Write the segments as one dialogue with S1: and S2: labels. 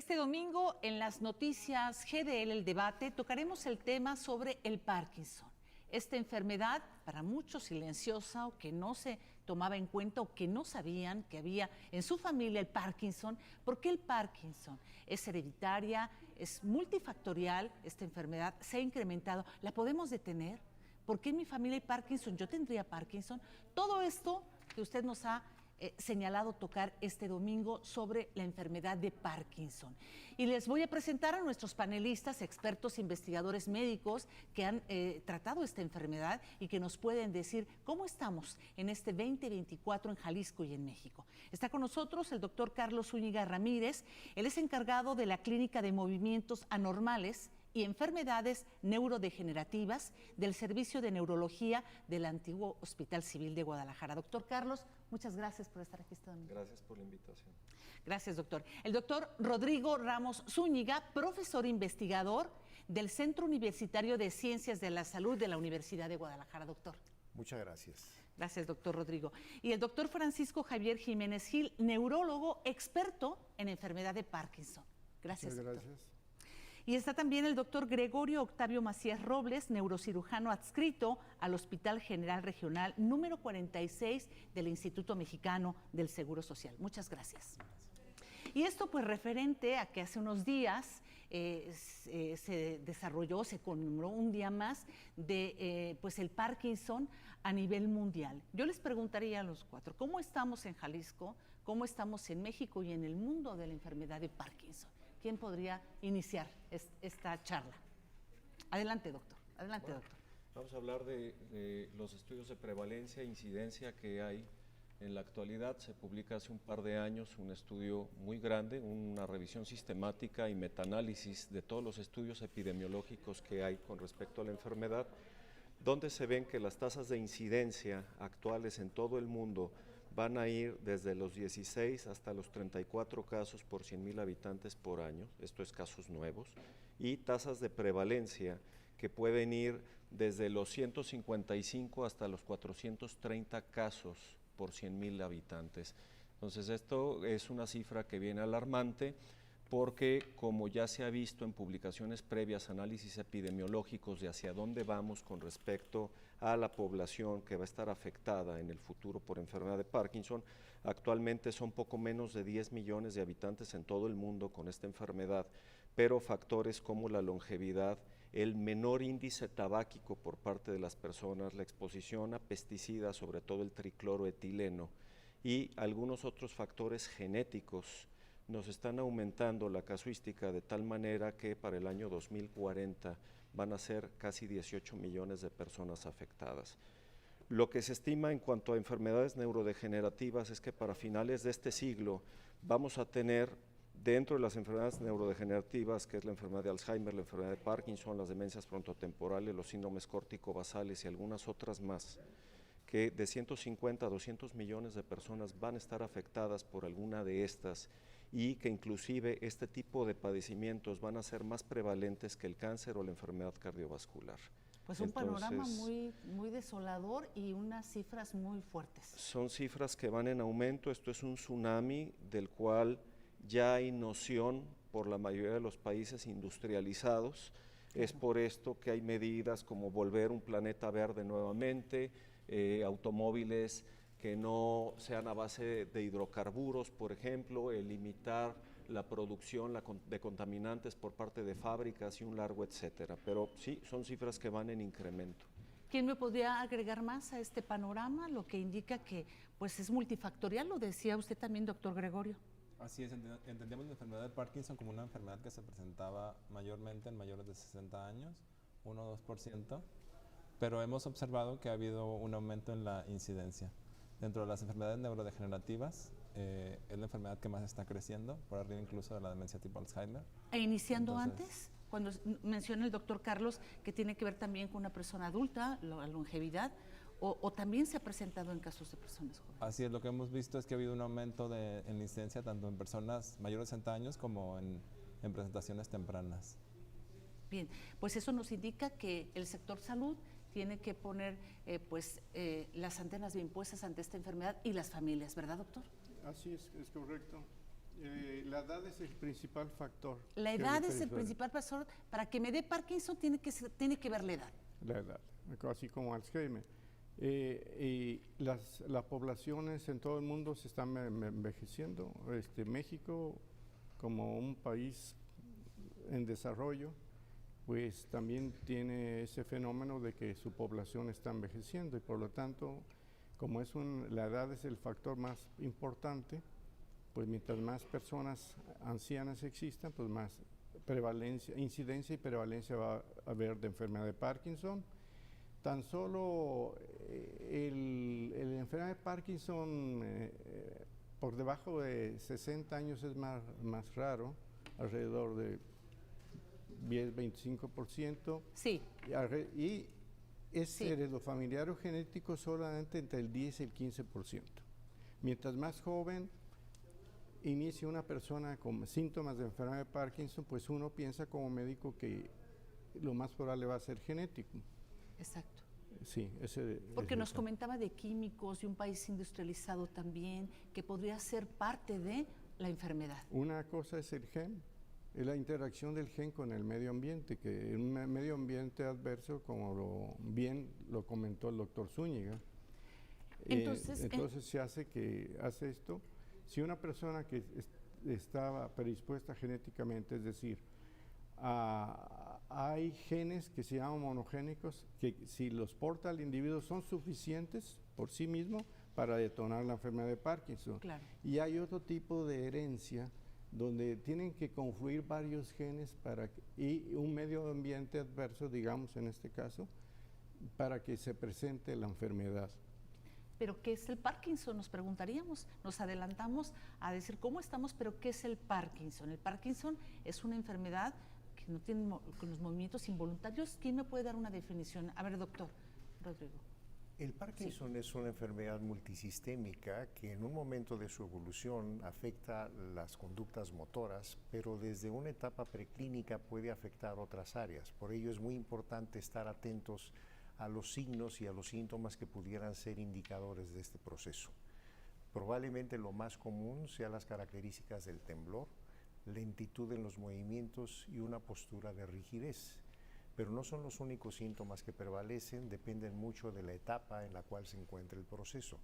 S1: Este domingo en las noticias GDL El Debate tocaremos el tema sobre el Parkinson. Esta enfermedad, para muchos silenciosa o que no se tomaba en cuenta o que no sabían que había en su familia el Parkinson. ¿Por qué el Parkinson? Es hereditaria, es multifactorial, esta enfermedad se ha incrementado. ¿La podemos detener? ¿Por qué en mi familia hay Parkinson? ¿Yo tendría Parkinson? Todo esto que usted nos ha señalado tocar este domingo sobre la enfermedad de Parkinson. Y les voy a presentar a nuestros panelistas, expertos, investigadores médicos que han tratado esta enfermedad y que nos pueden decir cómo estamos en este 2024 en Jalisco y en México. Está con nosotros el doctor Carlos Zúñiga Ramírez. Él es encargado de la Clínica de Movimientos Anormales y Enfermedades Neurodegenerativas del Servicio de Neurología del antiguo Hospital Civil de Guadalajara. Doctor Carlos, muchas gracias por estar aquí esta domingo.
S2: Gracias por la invitación.
S1: Gracias, doctor. El doctor Rodrigo Ramos Zúñiga, profesor investigador del Centro Universitario de Ciencias de la Salud de la Universidad de Guadalajara. Doctor.
S3: Muchas gracias.
S1: Gracias, doctor Rodrigo. Y el doctor Francisco Javier Jiménez Gil, neurólogo experto en enfermedad de Parkinson. Gracias,
S3: Muchas
S1: doctor.
S3: gracias.
S1: Y está también el doctor Gregorio Octavio Macías Robles, neurocirujano adscrito al Hospital General Regional número 46 del Instituto Mexicano del Seguro Social. Muchas gracias. Y esto pues referente a que hace unos días se desarrolló, se conmemoró un día más de pues el Parkinson a nivel mundial. Yo les preguntaría a los cuatro, ¿cómo estamos en Jalisco? ¿Cómo estamos en México y en el mundo de la enfermedad de Parkinson? ¿Quién podría iniciar esta charla? Adelante, doctor. Adelante, doctor.
S2: Vamos a hablar de los estudios de prevalencia e incidencia que hay en la actualidad. Se publica hace un par de años un estudio muy grande, una revisión sistemática y metaanálisis de todos los estudios epidemiológicos que hay con respecto a la enfermedad, donde se ven que las tasas de incidencia actuales en todo el mundo van a ir desde los 16 hasta los 34 casos por 100,000 habitantes por año, esto es casos nuevos, y tasas de prevalencia que pueden ir desde los 155 hasta los 430 casos por 100,000 habitantes. Entonces esto es una cifra que viene alarmante, porque como ya se ha visto en publicaciones previas, análisis epidemiológicos de hacia dónde vamos con respecto a la población que va a estar afectada en el futuro por enfermedad de Parkinson, actualmente son poco menos de 10 millones de habitantes en todo el mundo con esta enfermedad, pero factores como la longevidad, el menor índice tabáquico por parte de las personas, la exposición a pesticidas, sobre todo el tricloroetileno, y algunos otros factores genéticos nos están aumentando la casuística de tal manera que para el año 2040 van a ser casi 18 millones de personas afectadas. Lo que se estima en cuanto a enfermedades neurodegenerativas es que para finales de este siglo vamos a tener dentro de las enfermedades neurodegenerativas, que es la enfermedad de Alzheimer, la enfermedad de Parkinson, las demencias frontotemporales, los síndromes córtico-basales y algunas otras más, que de 150 a 200 millones de personas van a estar afectadas por alguna de estas, y que inclusive este tipo de padecimientos van a ser más prevalentes que el cáncer o la enfermedad cardiovascular.
S1: Pues un panorama muy desolador y unas cifras muy fuertes.
S2: Son cifras que van en aumento, esto es un tsunami del cual ya hay noción por la mayoría de los países industrializados. Es por esto que hay medidas como volver un planeta verde nuevamente, automóviles que no sean a base de hidrocarburos, por ejemplo, limitar la producción de contaminantes por parte de fábricas y un largo etcétera. Pero sí, son cifras que van en incremento.
S1: ¿Quién me podría agregar más a este panorama? Lo que indica que pues, es multifactorial, lo decía usted también, doctor Gregorio.
S4: Así es, entendemos la enfermedad de Parkinson como una enfermedad que se presentaba mayormente en mayores de 60 años, 1 o 2%, pero hemos observado que ha habido un aumento en la incidencia. Dentro de las enfermedades neurodegenerativas, es la enfermedad que más está creciendo, por arriba incluso de la demencia tipo Alzheimer.
S1: ¿E iniciando antes? Cuando menciona el doctor Carlos que tiene que ver también con una persona adulta, la longevidad, o también se ha presentado en casos de personas jóvenes.
S4: Así es, lo que hemos visto es que ha habido un aumento en la incidencia tanto en personas mayores de 60 años como en presentaciones tempranas.
S1: Bien, pues eso nos indica que el sector salud tiene que poner las antenas bien puestas ante esta enfermedad y las familias, ¿verdad, doctor?
S3: Así es correcto. La edad es el principal factor.
S1: La
S3: que
S1: edad
S3: le
S1: es el
S3: persuade.
S1: principal factor. Para que me dé Parkinson tiene que ver la edad.
S3: La edad, así como Alzheimer. Y las poblaciones en todo el mundo se están envejeciendo. México, como un país en desarrollo, pues también tiene ese fenómeno de que su población está envejeciendo y por lo tanto, como la edad es el factor más importante, pues mientras más personas ancianas existan, pues más incidencia y prevalencia va a haber de enfermedad de Parkinson. Tan solo la enfermedad de Parkinson por debajo de 60 años es más raro, alrededor de 10-25%.
S1: Sí.
S3: Y es
S1: Sí.
S3: heredofamiliar o genético solamente entre el 10 y el 15%. Mientras más joven inicia una persona con síntomas de enfermedad de Parkinson, pues uno piensa como médico que lo más probable va a ser genético.
S1: Exacto.
S3: Sí,
S1: Porque nos comentaba de químicos, de un país industrializado también, que podría ser parte de la enfermedad.
S3: Una cosa es el gen, es la interacción del gen con el medio ambiente, que en un medio ambiente adverso, como bien lo comentó el doctor Zúñiga, entonces se hace esto. Si una persona que estaba predispuesta genéticamente, es decir, hay genes que se llaman monogénicos, que si los porta el individuo son suficientes por sí mismo para detonar la enfermedad de Parkinson.
S1: Claro.
S3: Y hay otro tipo de herencia donde tienen que confluir varios genes y un medio ambiente adverso, digamos en este caso, para que se presente la enfermedad.
S1: ¿Pero qué es el Parkinson? Nos preguntaríamos, nos adelantamos a decir cómo estamos, pero ¿qué es el Parkinson? El Parkinson es una enfermedad que no tiene con los movimientos involuntarios. ¿Quién me puede dar una definición? A ver, doctor Rodrigo.
S5: El Parkinson es una enfermedad multisistémica que en un momento de su evolución afecta las conductas motoras, pero desde una etapa preclínica puede afectar otras áreas. Por ello es muy importante estar atentos a los signos y a los síntomas que pudieran ser indicadores de este proceso. Probablemente lo más común sean las características del temblor, lentitud en los movimientos y una postura de rigidez. Pero no son los únicos síntomas que prevalecen, dependen mucho de la etapa en la cual se encuentra el proceso.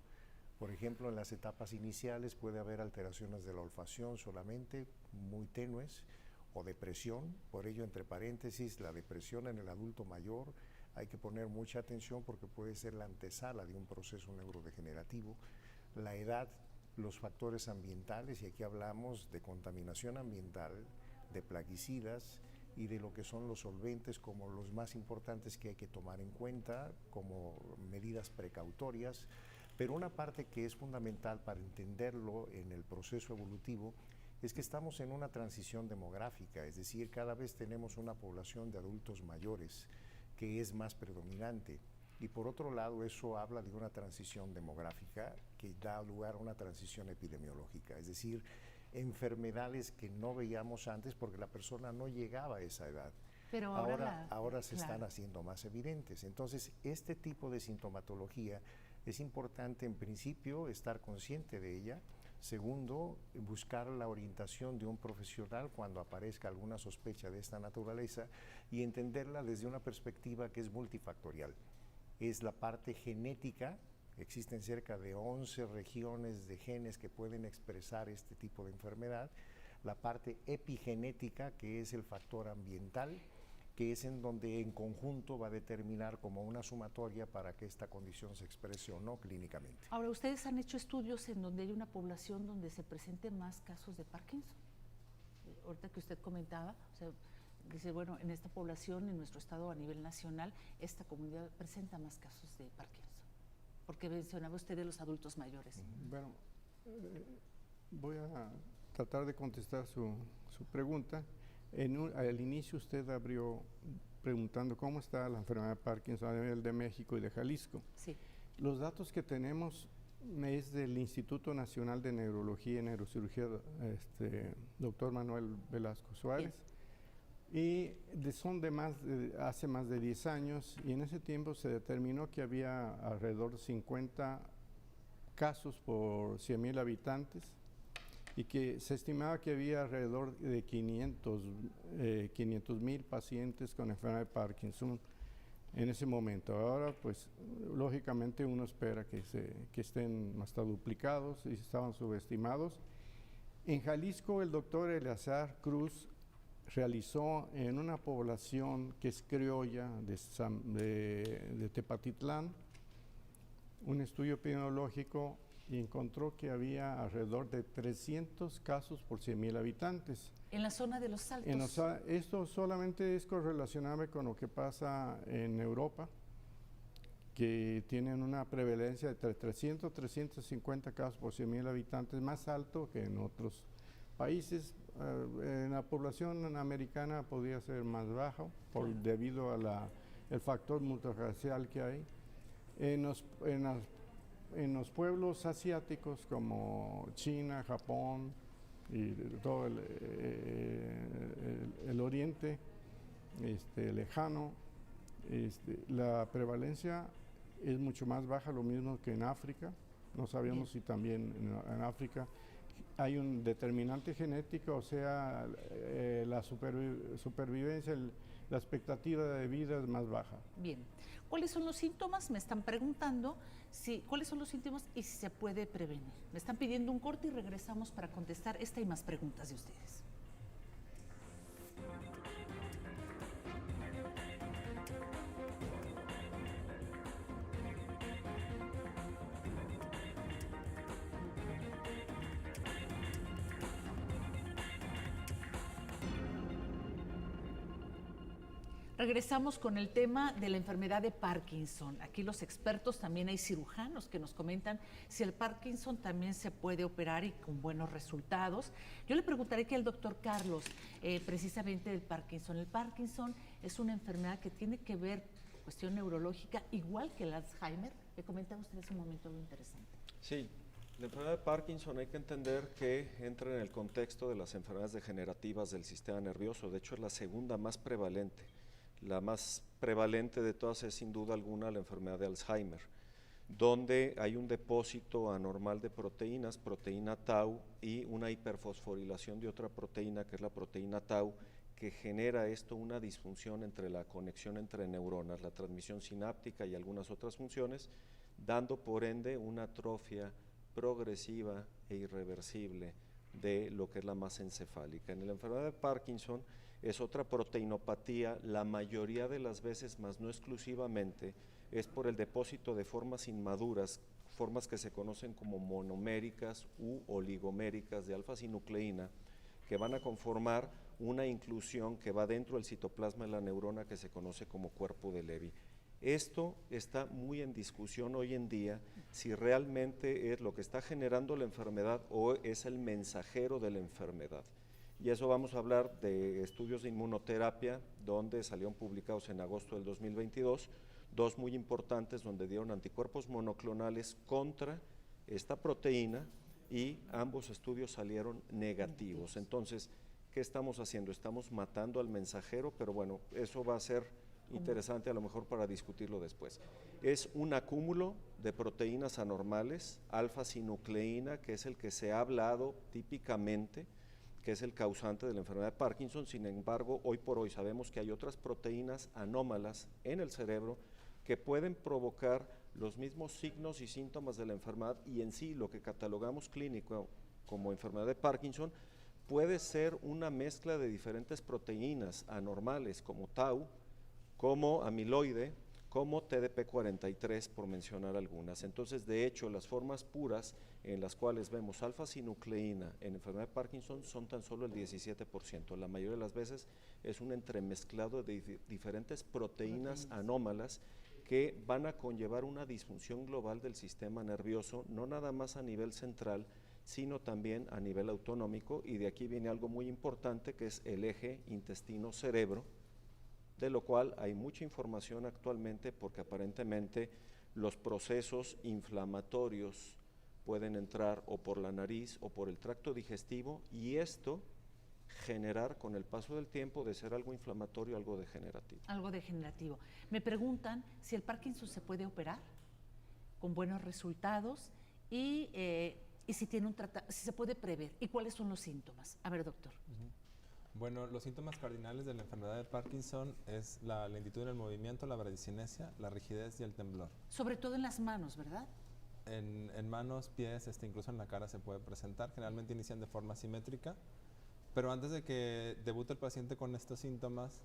S5: Por ejemplo, en las etapas iniciales puede haber alteraciones de la olfacción solamente, muy tenues, o depresión. Por ello, entre paréntesis, la depresión en el adulto mayor hay que poner mucha atención porque puede ser la antesala de un proceso neurodegenerativo. La edad, los factores ambientales, y aquí hablamos de contaminación ambiental, de plaguicidas y de lo que son los solventes como los más importantes que hay que tomar en cuenta como medidas precautorias. Pero una parte que es fundamental para entenderlo en el proceso evolutivo es que estamos en una transición demográfica, es decir, cada vez tenemos una población de adultos mayores que es más predominante. Y por otro lado, eso habla de una transición demográfica que da lugar a una transición epidemiológica, es decir, enfermedades que no veíamos antes porque la persona no llegaba a esa edad.
S1: Pero
S5: ahora se
S1: claro,
S5: están haciendo más evidentes. Entonces, este tipo de sintomatología es importante en principio estar consciente de ella. Segundo, buscar la orientación de un profesional cuando aparezca alguna sospecha de esta naturaleza y entenderla desde una perspectiva que es multifactorial. Es la parte genética, existen cerca de 11 regiones de genes que pueden expresar este tipo de enfermedad. La parte epigenética, que es el factor ambiental, que es en donde en conjunto va a determinar como una sumatoria para que esta condición se exprese o no clínicamente.
S1: Ahora, ¿ustedes han hecho estudios en donde hay una población donde se presenten más casos de Parkinson? Ahorita que usted comentaba, o sea, dice, bueno, en esta población, en nuestro estado a nivel nacional, esta comunidad presenta más casos de Parkinson. Porque mencionaba usted de los adultos mayores.
S3: Bueno, voy a tratar de contestar su pregunta. Al inicio usted abrió preguntando cómo está la enfermedad de Parkinson a nivel de México y de Jalisco.
S1: Sí.
S3: Los datos que tenemos es del Instituto Nacional de Neurología y Neurocirugía, doctor Manuel Velasco Suárez. Y son hace más de 10 años, y en ese tiempo se determinó que había alrededor de 50 casos por 100,000 habitantes, y que se estimaba que había alrededor de 500,000 pacientes con enfermedad de Parkinson en ese momento. Ahora, pues, lógicamente uno espera que estén hasta duplicados y estaban subestimados. En Jalisco, el doctor Eleazar Cruz realizó en una población que es criolla de Tepatitlán un estudio epidemiológico y encontró que había alrededor de 300 casos por 100,000 habitantes.
S1: En la zona de los Altos.
S3: Esto solamente es correlacionable con lo que pasa en Europa, que tienen una prevalencia de 300 350 casos por 100,000 habitantes, más alto que en otros países. En la población americana podría ser más bajo debido a el factor multirracial que hay. En los pueblos asiáticos como China, Japón y todo el oriente lejano, la prevalencia es mucho más baja, lo mismo que en África. No sabemos si también en África hay un determinante genético, o sea, la supervivencia, la expectativa de vida es más baja.
S1: Bien. ¿Cuáles son los síntomas? Me están preguntando cuáles son los síntomas y si se puede prevenir. Me están pidiendo un corte y regresamos para contestar esta y más preguntas de ustedes. Regresamos con el tema de la enfermedad de Parkinson. Aquí los expertos, también hay cirujanos que nos comentan si el Parkinson también se puede operar y con buenos resultados. Yo le preguntaré aquí al doctor Carlos, precisamente del Parkinson. El Parkinson es una enfermedad que tiene que ver con cuestión neurológica, igual que el Alzheimer. Le comentaba usted hace un momento algo interesante.
S2: Sí, la enfermedad de Parkinson hay que entender que entra en el contexto de las enfermedades degenerativas del sistema nervioso. De hecho, es la segunda más prevalente. La más prevalente de todas es sin duda alguna la enfermedad de Alzheimer, donde hay un depósito anormal de proteínas, proteína tau y una hiperfosforilación de otra proteína que es la proteína tau, que genera esto una disfunción entre la conexión entre neuronas, la transmisión sináptica y algunas otras funciones, dando por ende una atrofia progresiva e irreversible de lo que es la masa encefálica. En la enfermedad de Parkinson es otra proteinopatía, la mayoría de las veces, más no exclusivamente, es por el depósito de formas inmaduras, formas que se conocen como monoméricas u oligoméricas de alfa-sinucleína, que van a conformar una inclusión que va dentro del citoplasma de la neurona que se conoce como cuerpo de Levy. Esto está muy en discusión hoy en día, si realmente es lo que está generando la enfermedad o es el mensajero de la enfermedad. Y eso vamos a hablar de estudios de inmunoterapia, donde salieron publicados en agosto del 2022, dos muy importantes, donde dieron anticuerpos monoclonales contra esta proteína y ambos estudios salieron negativos. Entonces, ¿qué estamos haciendo? Estamos matando al mensajero, pero bueno, eso va a ser interesante a lo mejor para discutirlo después. Es un acúmulo de proteínas anormales, alfa-sinucleína, que es el que se ha hablado típicamente, que es el causante de la enfermedad de Parkinson. Sin embargo, hoy por hoy sabemos que hay otras proteínas anómalas en el cerebro que pueden provocar los mismos signos y síntomas de la enfermedad, y en sí lo que catalogamos clínico como enfermedad de Parkinson puede ser una mezcla de diferentes proteínas anormales como tau, como amiloide, como TDP43, por mencionar algunas. Entonces, de hecho, las formas puras en las cuales vemos alfa-sinucleína en enfermedad de Parkinson son tan solo el 17%. La mayoría de las veces es un entremezclado de diferentes proteínas anómalas que van a conllevar una disfunción global del sistema nervioso, no nada más a nivel central, sino también a nivel autonómico, y de aquí viene algo muy importante que es el eje intestino-cerebro, de lo cual hay mucha información actualmente porque aparentemente los procesos inflamatorios pueden entrar o por la nariz o por el tracto digestivo, y esto generar con el paso del tiempo de ser algo inflamatorio, algo degenerativo.
S1: Algo degenerativo. Me preguntan si el Parkinson se puede operar con buenos resultados y y si tiene si se puede prever y cuáles son los síntomas. A ver, doctor.
S4: Bueno, los síntomas cardinales de la enfermedad de Parkinson es la lentitud en el movimiento, la bradicinesia, la rigidez y el temblor.
S1: Sobre todo en las manos, ¿verdad?
S4: En manos, pies, incluso en la cara se puede presentar. Generalmente inician de forma simétrica, pero antes de que debute el paciente con estos síntomas,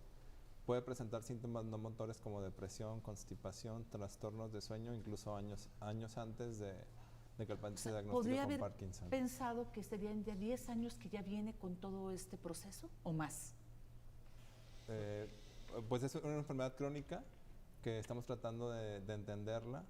S4: puede presentar síntomas no motores como depresión, constipación, trastornos de sueño, incluso años antes de que el paciente se diagnostique
S1: ¿Podría
S4: con
S1: haber
S4: Parkinson.
S1: pensado que serían ya 10 años que ya viene con todo este proceso o más?
S4: Pues es una enfermedad crónica que estamos tratando de entenderla.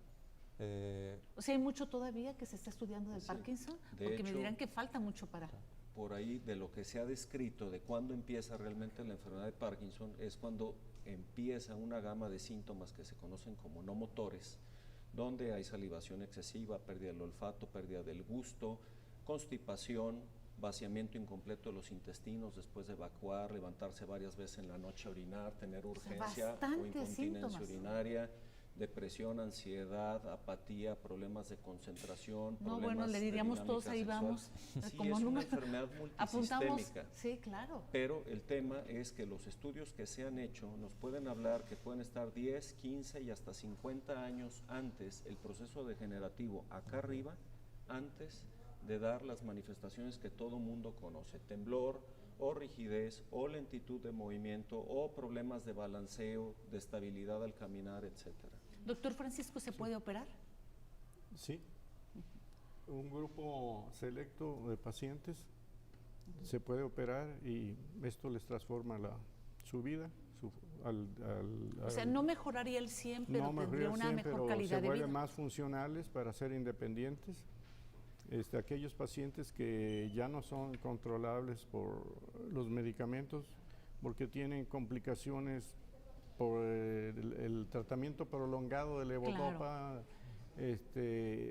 S1: O sea, hay mucho todavía que se está estudiando del
S2: Sí,
S1: Parkinson,
S2: de
S1: porque me
S2: hecho,
S1: dirán que falta mucho para...
S2: Por ahí, de lo que se ha descrito de cuándo empieza realmente la enfermedad de Parkinson, es cuando empieza una gama de síntomas que se conocen como no motores, donde hay salivación excesiva, pérdida del olfato, pérdida del gusto, constipación, vaciamiento incompleto de los intestinos después de evacuar, levantarse varias veces en la noche a orinar, tener urgencia o
S1: bastantes
S2: incontinencia
S1: síntomas.
S2: urinaria, depresión, ansiedad, apatía, problemas de concentración,
S1: No,
S2: problemas
S1: bueno, le
S2: de
S1: diríamos
S2: dinámica
S1: todos, ahí
S2: sexual.
S1: vamos,
S2: Sí,
S1: como
S2: es una
S1: número.
S2: enfermedad
S1: Apuntamos,
S2: multisistémica.
S1: sí, claro.
S2: Pero el tema es que los estudios que se han hecho nos pueden hablar que pueden estar 10, 15 y hasta 50 años antes el proceso degenerativo acá arriba, antes de dar las manifestaciones que todo mundo conoce, temblor o rigidez o lentitud de movimiento o problemas de balanceo, de estabilidad al caminar, etcétera.
S1: Doctor Francisco, ¿se puede operar?
S3: Sí. Un grupo selecto de pacientes se puede operar y esto les transforma su vida.
S1: O sea, no mejoraría el 100, pero
S3: no
S1: tendría
S3: mejoraría
S1: una
S3: 100,
S1: mejor
S3: pero
S1: calidad
S3: se
S1: de
S3: vuelven
S1: vida.
S3: más funcionales para ser independientes. Aquellos pacientes que ya no son controlables por los medicamentos porque tienen complicaciones por el tratamiento prolongado de levodopa,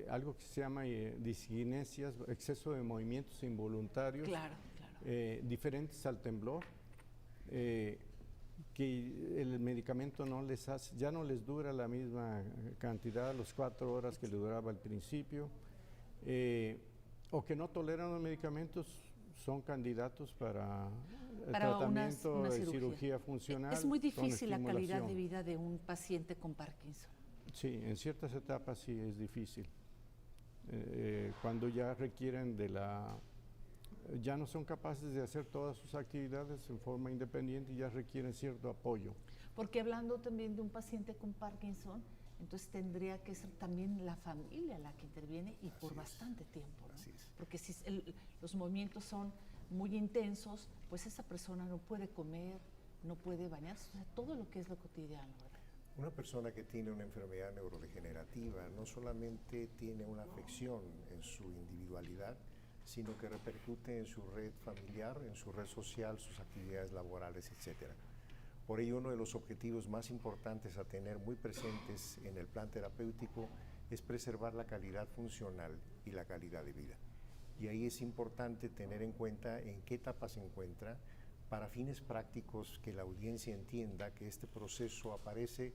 S3: algo que se llama discinesias, exceso de movimientos involuntarios,
S1: Claro.
S3: diferentes al temblor, que el medicamento ya no les dura la misma cantidad, las 4 horas que le duraba al principio, o que no toleran los medicamentos, son candidatos para tratamiento
S1: una
S3: de cirugía funcional.
S1: Es muy
S3: con
S1: difícil la calidad de
S3: estimulación.
S1: vida de un paciente con Parkinson.
S3: Sí, en ciertas etapas sí es difícil. Cuando ya requieren ya no son capaces de hacer todas sus actividades en forma independiente y ya requieren cierto apoyo.
S1: Porque hablando también de un paciente con Parkinson, entonces tendría que ser también la familia la que interviene y por bastante tiempo, ¿no?
S5: Así es.
S1: Porque si los movimientos son muy intensos, pues esa persona no puede comer, no puede bañarse, o sea, todo lo que es lo cotidiano, ¿verdad?
S5: Una persona que tiene una enfermedad neurodegenerativa no solamente tiene una afección en su individualidad, sino que repercute en su red familiar, en su red social, sus actividades laborales, etc. Por ello, uno de los objetivos más importantes a tener muy presentes en el plan terapéutico es preservar la calidad funcional y la calidad de vida. Y ahí es importante tener en cuenta en qué etapa se encuentra, para fines prácticos que la audiencia entienda que este proceso aparece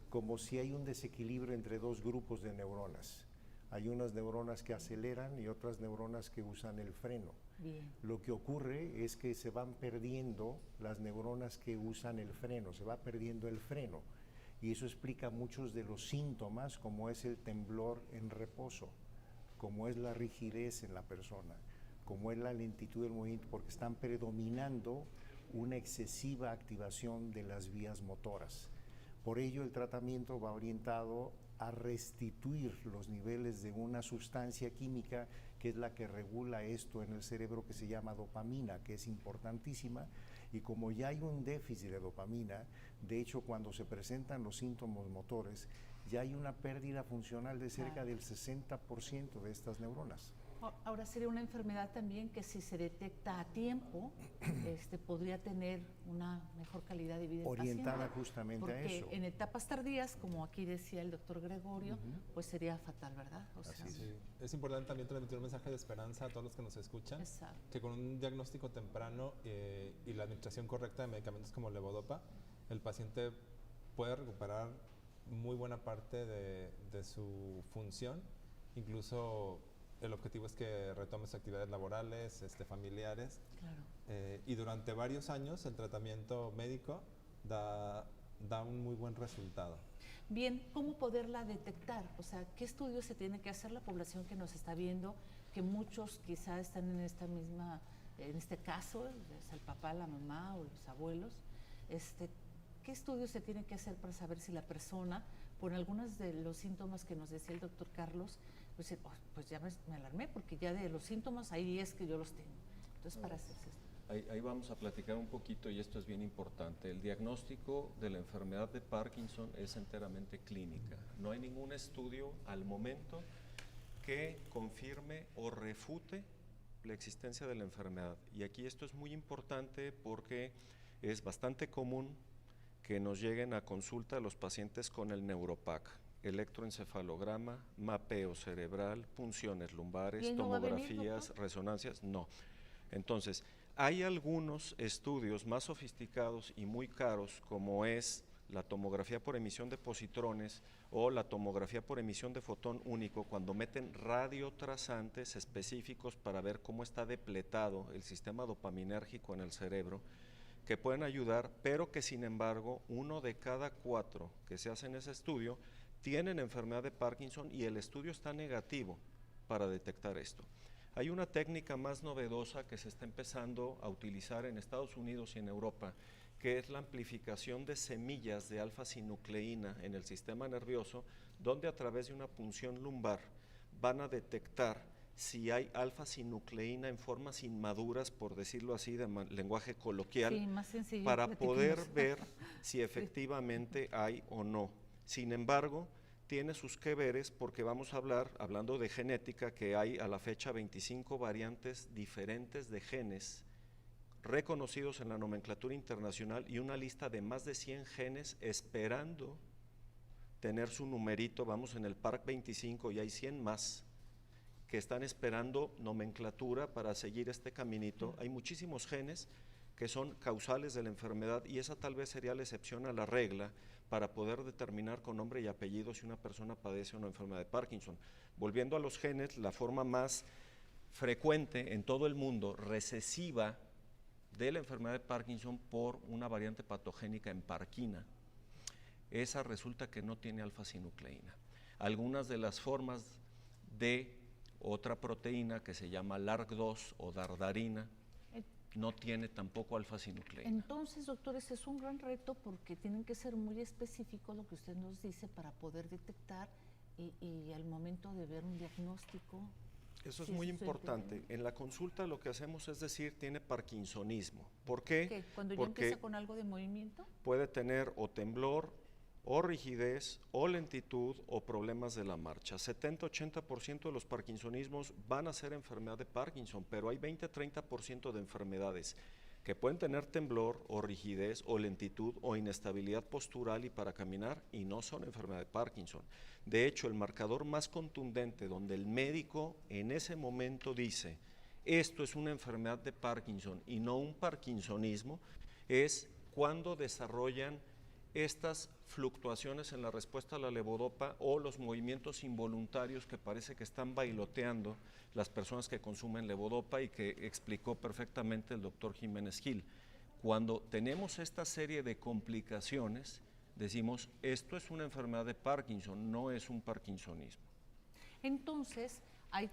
S5: como si hay un desequilibrio entre dos grupos de neuronas. Hay unas neuronas que aceleran y otras neuronas que usan el freno.
S1: Bien.
S5: Lo que ocurre es que se van perdiendo las neuronas que usan el freno, se va perdiendo el freno. Y eso explica muchos de los síntomas, como es el temblor en reposo, como es la rigidez en la persona, como es la lentitud del movimiento, porque están predominando una excesiva activación de las vías motoras. Por ello, el tratamiento va orientado a restituir los niveles de una sustancia química que es la que regula esto en el cerebro, que se llama dopamina, que es importantísima. Y como ya hay un déficit de dopamina, de hecho, cuando se presentan los síntomas motores, ya hay una pérdida funcional de cerca del 60% de estas neuronas.
S1: Ahora sería una enfermedad también que si se detecta a tiempo, podría tener una mejor calidad de vida.
S5: Orientada
S1: paciente,
S5: justamente a eso.
S1: Porque en etapas tardías, como aquí decía el doctor Gregorio, pues sería fatal, ¿verdad? O sea,
S5: Así
S4: Sí. Es importante también transmitir un mensaje de esperanza a todos los que nos escuchan,
S1: Exacto.
S4: que con un diagnóstico temprano y la administración correcta de medicamentos como levodopa, el paciente puede recuperar muy buena parte de su función, incluso el objetivo es que retomes actividades laborales, familiares.
S1: Claro.
S4: Y durante varios años el tratamiento médico da un muy buen resultado.
S1: Bien, ¿cómo poderla detectar? O sea, ¿qué estudios se tiene que hacer la población que nos está viendo? Que muchos quizá están en esta misma, en este caso, es el papá, la mamá o los abuelos. ¿Qué estudios se tiene que hacer para saber si la persona, por algunos de los síntomas que nos decía el doctor Carlos, pues ya me alarmé porque ya de los síntomas ahí es que yo los tengo? Entonces, para hacerse esto.
S2: Ahí vamos a platicar un poquito y esto es bien importante. El diagnóstico de la enfermedad de Parkinson es enteramente clínica. No hay ningún estudio al momento que confirme o refute la existencia de la enfermedad. Y aquí esto es muy importante porque es bastante común que nos lleguen a consulta los pacientes con el Neuropac, electroencefalograma, mapeo cerebral, punciones lumbares,
S1: no va a venir,
S2: tomografías,
S1: doctor?
S2: resonancias, no. Entonces, hay algunos estudios más sofisticados y muy caros, como es la tomografía por emisión de positrones o la tomografía por emisión de fotón único, cuando meten radiotrazantes específicos para ver cómo está depletado el sistema dopaminérgico en el cerebro, que pueden ayudar, pero que sin embargo 1 de cada 4 que se hacen ese estudio tienen enfermedad de Parkinson y el estudio está negativo para detectar esto. Hay una técnica más novedosa que se está empezando a utilizar en Estados Unidos y en Europa, que es la amplificación de semillas de alfa-sinucleína en el sistema nervioso, donde a través de una punción lumbar van a detectar si hay alfa-sinucleína en formas inmaduras, por decirlo así, de lenguaje coloquial,
S1: Sí, más sencillo,
S2: para poder
S1: platiquemos.
S2: ver si efectivamente hay o no. Sin embargo, tiene sus que veres porque vamos a hablar, hablando de genética, que hay a la fecha 25 variantes diferentes de genes reconocidos en la nomenclatura internacional y una lista de más de 100 genes esperando tener su numerito. Vamos en el PARC 25 y hay 100 más que están esperando nomenclatura para seguir este caminito. Hay muchísimos genes que son causales de la enfermedad y esa tal vez sería la excepción a la regla para poder determinar con nombre y apellido si una persona padece una enfermedad de Parkinson. Volviendo a los genes, la forma más frecuente en todo el mundo recesiva de la enfermedad de Parkinson por una variante patogénica en parquina, esa resulta que no tiene alfa-sinucleína. Algunas de las formas de otra proteína que se llama LARC2 o dardarina no tiene tampoco alfa-sinucleína.
S1: Entonces, doctor, ese es un gran reto porque tienen que ser muy específicos lo que usted nos dice para poder detectar y al momento de ver un diagnóstico.
S2: Eso es
S1: Sí,
S2: muy
S1: eso
S2: importante. En la consulta lo que hacemos es decir, tiene parkinsonismo. ¿Por qué?
S1: ¿Qué? Cuando ya
S2: Porque
S1: empieza con algo de movimiento.
S2: puede tener o temblor, o rigidez, o lentitud, o problemas de la marcha. 70-80% de los parkinsonismos van a ser enfermedad de Parkinson, pero hay 20-30% de enfermedades que pueden tener temblor, o rigidez, o lentitud, o inestabilidad postural y para caminar, y no son enfermedad de Parkinson. De hecho, el marcador más contundente donde el médico en ese momento dice, esto es una enfermedad de Parkinson y no un parkinsonismo, es cuando desarrollan estas fluctuaciones en la respuesta a la levodopa o los movimientos involuntarios que parece que están bailoteando las personas que consumen levodopa y que explicó perfectamente el doctor Jiménez Gil. Cuando tenemos esta serie de complicaciones, decimos, esto es una enfermedad de Parkinson, no es un parkinsonismo.
S1: Entonces, hay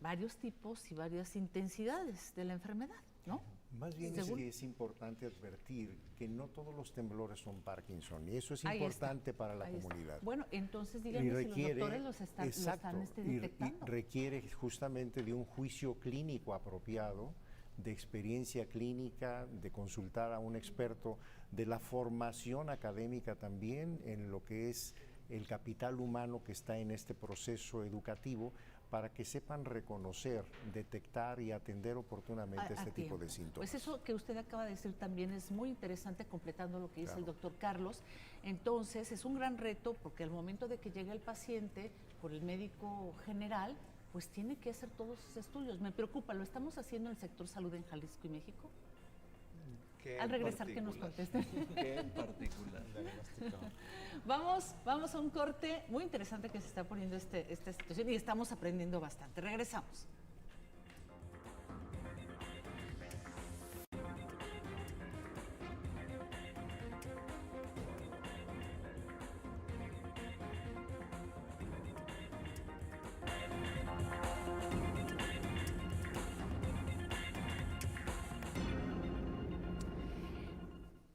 S1: varios tipos y varias intensidades de la enfermedad, ¿no?
S5: Más bien
S1: Según-
S5: es importante advertir que no todos los temblores son Parkinson y eso es
S1: Ahí está,
S5: importante para la
S1: ahí está.
S5: comunidad.
S1: Bueno, entonces díganme si los doctores lo están
S5: exacto, y
S1: detectando.
S5: requiere justamente de un juicio clínico apropiado, de experiencia clínica, de consultar a un experto, de la formación académica también en lo que es el capital humano que está en este proceso educativo, para que sepan reconocer, detectar y atender oportunamente este tipo de
S1: tiempo.
S5: síntomas.
S1: Pues eso que usted acaba de decir también es muy interesante, completando lo que dice el
S5: Claro.
S1: doctor Carlos. Entonces, es un gran reto porque al momento de que llegue el paciente por el médico general, pues tiene que hacer todos sus estudios. Me preocupa, ¿lo estamos haciendo en el sector salud en Jalisco y México?
S2: ¿Qué
S1: Al
S2: en
S1: regresar que nos
S2: particular?
S1: contesten.
S2: ¿Qué en particular?
S4: Diagnóstico.
S1: Vamos a un corte muy interesante que se está poniendo esta situación y estamos aprendiendo bastante. Regresamos.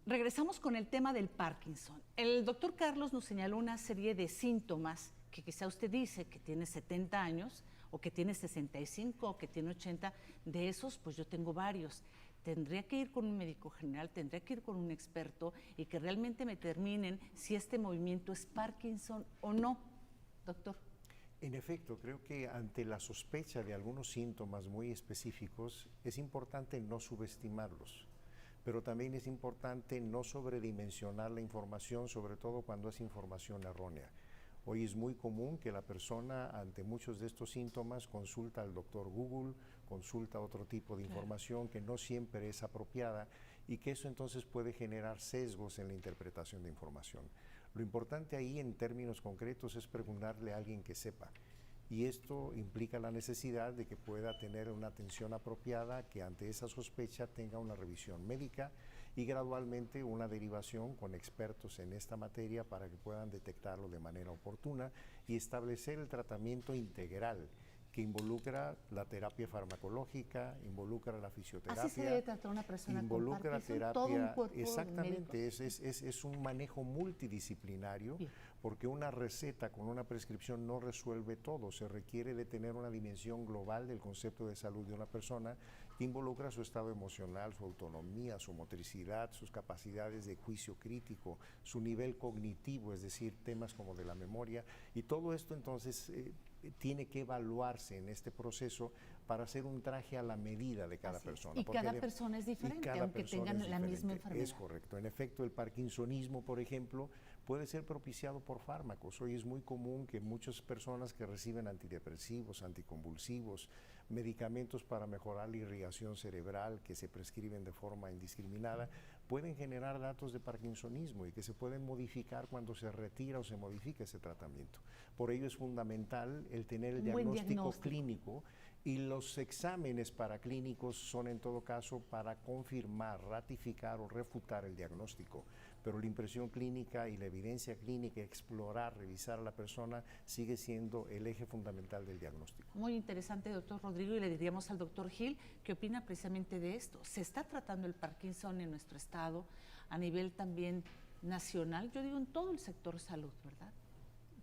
S1: Regresamos con el tema del Parkinson. El doctor Carlos nos señaló una serie de síntomas que quizá usted dice que tiene 70 años o que tiene 65 o que tiene 80. De esos, pues yo tengo varios. Tendría que ir con un médico general, tendría que ir con un experto y que realmente me determinen si este movimiento es Parkinson o no, doctor.
S5: En efecto, creo que ante la sospecha de algunos síntomas muy específicos es importante no subestimarlos, pero también es importante no sobredimensionar la información, sobre todo cuando es información errónea. Hoy es muy común que la persona ante muchos de estos síntomas consulta al doctor Google, consulta otro tipo de información que no siempre es apropiada y que eso entonces puede generar sesgos en la interpretación de información. Lo importante ahí en términos concretos es preguntarle a alguien que sepa. Y esto implica la necesidad de que pueda tener una atención apropiada, que ante esa sospecha tenga una revisión médica y gradualmente una derivación con expertos en esta materia para que puedan detectarlo de manera oportuna y establecer el tratamiento integral que involucra la terapia farmacológica, involucra la fisioterapia.
S1: Así se debe tratar una persona
S5: involucra
S1: con Parkinson,
S5: terapia,
S1: todo un cuerpo
S5: exactamente,
S1: médico.
S5: es un manejo multidisciplinario.
S1: Bien.
S5: Porque una receta con una prescripción no resuelve todo, se requiere de tener una dimensión global del concepto de salud de una persona que involucra su estado emocional, su autonomía, su motricidad, sus capacidades de juicio crítico, su nivel cognitivo, es decir, temas como de la memoria, y todo esto entonces tiene que evaluarse en este proceso para hacer un traje a la medida de cada persona.
S1: Y cada persona es diferente, aunque tengan la misma enfermedad.
S5: Es correcto. En efecto, el parkinsonismo, por ejemplo, puede ser propiciado por fármacos. Hoy es muy común que muchas personas que reciben antidepresivos, anticonvulsivos, medicamentos para mejorar la irrigación cerebral que se prescriben de forma indiscriminada, pueden generar datos de parkinsonismo y que se pueden modificar cuando se retira o se modifica ese tratamiento. Por ello es fundamental el tener el diagnóstico clínico, y los exámenes paraclínicos son en todo caso para confirmar, ratificar o refutar el diagnóstico. Pero la impresión clínica y la evidencia clínica, explorar, revisar a la persona, sigue siendo el eje fundamental del diagnóstico.
S1: Muy interesante, doctor Rodrigo, y le diríamos al doctor Gil qué opina precisamente de esto. ¿Se está tratando el Parkinson en nuestro estado a nivel también nacional? Yo digo en todo el sector salud, ¿verdad?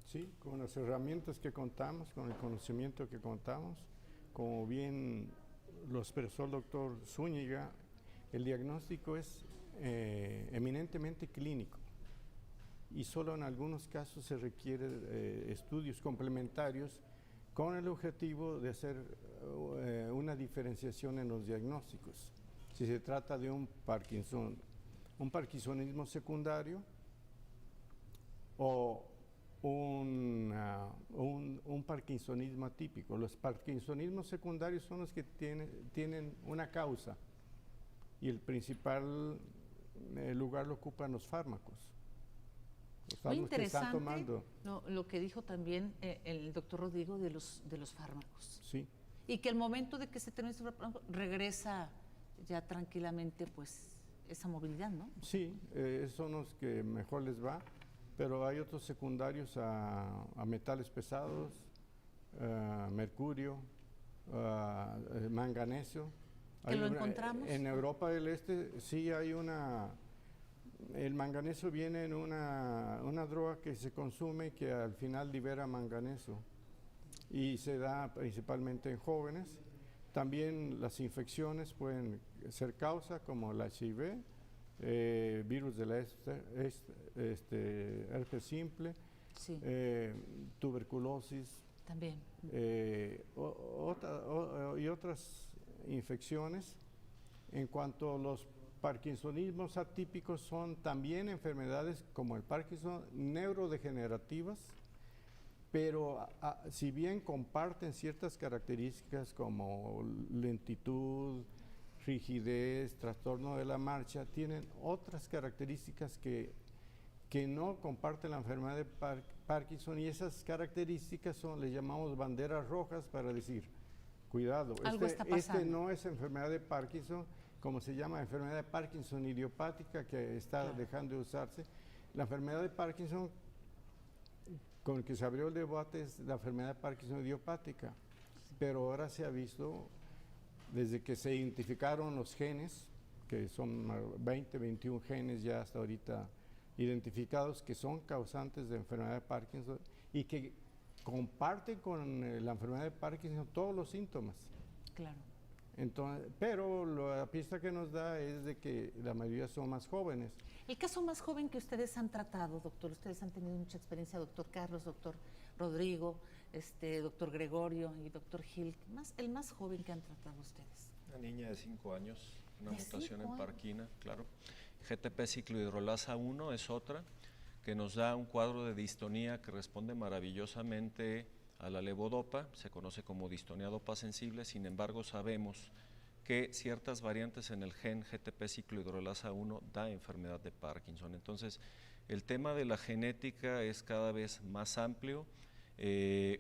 S3: Sí, con las herramientas que contamos, con el conocimiento que contamos, como bien lo expresó el doctor Zúñiga, el diagnóstico es eminentemente clínico y solo en algunos casos se requieren estudios complementarios con el objetivo de hacer una diferenciación en los diagnósticos. Si se trata de un parkinsonismo secundario o un parkinsonismo atípico. Los parkinsonismos secundarios son los que tienen una causa y el principal lugar lo ocupan los fármacos. Los
S1: Muy
S3: fármacos que están
S1: interesante
S3: tomando.
S1: lo que dijo también el doctor Rodrigo de los fármacos.
S3: Sí.
S1: Y que al momento de que se termine este fármaco, regresa ya tranquilamente pues esa movilidad, ¿no?
S3: Sí, son los que mejor les va, pero hay otros secundarios a metales pesados, mercurio, manganeso.
S1: ¿Que lo encontramos?
S3: En Europa del Este sí hay el manganeso viene en una droga que se consume que al final libera manganeso y se da principalmente en jóvenes. También las infecciones pueden ser causa como el HIV, virus de la herpes simple,
S1: Sí.
S3: Tuberculosis
S1: También.
S3: y otras infecciones. En cuanto a los parkinsonismos atípicos, son también enfermedades como el Parkinson neurodegenerativas, pero si bien comparten ciertas características como lentitud, rigidez, trastorno de la marcha, tienen otras características que no comparte la enfermedad de Parkinson, y esas características les llamamos banderas rojas para decir, cuidado,
S1: Algo está pasando.
S3: no es enfermedad de Parkinson, como se llama enfermedad de Parkinson idiopática, que está dejando de usarse. La enfermedad de Parkinson, con el que se abrió el debate, es la enfermedad de Parkinson idiopática, pero ahora se ha visto, desde que se identificaron los genes, que son 20, 21 genes ya hasta ahorita identificados, que son causantes de enfermedad de Parkinson y que comparten con la enfermedad de Parkinson todos los síntomas.
S1: Claro.
S3: Entonces, pero la pista que nos da es de que la mayoría son más jóvenes.
S1: El caso más joven que ustedes han tratado, doctor, ustedes han tenido mucha experiencia, doctor Carlos, doctor Rodrigo, doctor Gregorio y doctor Gil, el más joven que han tratado ustedes.
S2: Una niña de 5 años, una
S1: ¿De
S2: mutación
S1: 5
S2: en
S1: años?
S2: parquina, claro. GTP ciclohidrolasa 1 es otra, que nos da un cuadro de distonía que responde maravillosamente a la levodopa, se conoce como distonía dopa sensible. Sin embargo, sabemos que ciertas variantes en el gen GTP ciclohidrolasa 1 da enfermedad de Parkinson. Entonces, el tema de la genética es cada vez más amplio.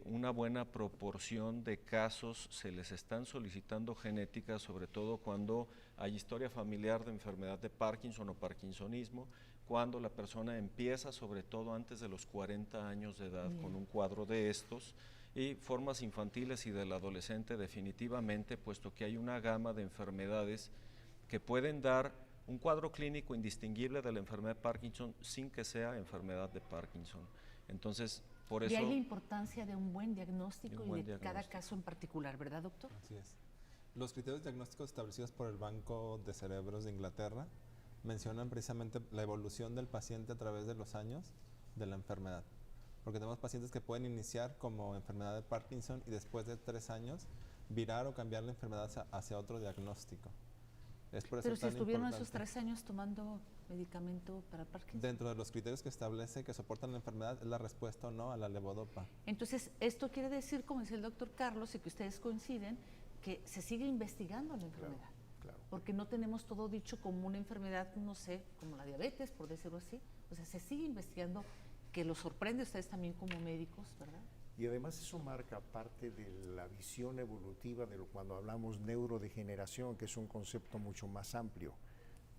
S2: Una buena proporción de casos se les están solicitando genéticas, sobre todo cuando hay historia familiar de enfermedad de Parkinson o parkinsonismo, cuando la persona empieza, sobre todo antes de los 40 años de edad, con un cuadro de estos, y formas infantiles y del adolescente definitivamente, puesto que hay una gama de enfermedades que pueden dar un cuadro clínico indistinguible de la enfermedad de Parkinson sin que sea enfermedad de Parkinson. Entonces, por eso...
S1: De ahí la importancia de un buen diagnóstico
S2: De un buen
S1: y de cada
S2: diagnóstico.
S1: caso en particular, ¿verdad, doctor?
S4: Así es. Los criterios diagnósticos establecidos por el Banco de Cerebros de Inglaterra mencionan precisamente la evolución del paciente a través de los años de la enfermedad. Porque tenemos pacientes que pueden iniciar como enfermedad de Parkinson y después de 3 años virar o cambiar la enfermedad hacia otro diagnóstico. Es por eso
S1: Pero si
S4: tan
S1: estuvieron
S4: importante.
S1: esos 3 años tomando medicamento para Parkinson.
S4: Dentro de los criterios que establece que soportan la enfermedad es la respuesta o no a la levodopa.
S1: Entonces, esto quiere decir, como dice el doctor Carlos, y que ustedes coinciden, que se sigue investigando la enfermedad.
S5: Claro.
S1: Porque no tenemos todo dicho como una enfermedad, no sé, como la diabetes, por decirlo así. O sea, se sigue investigando, que los sorprende a ustedes también como médicos, ¿verdad?
S5: Y además eso marca parte de la visión evolutiva de cuando hablamos neurodegeneración, que es un concepto mucho más amplio.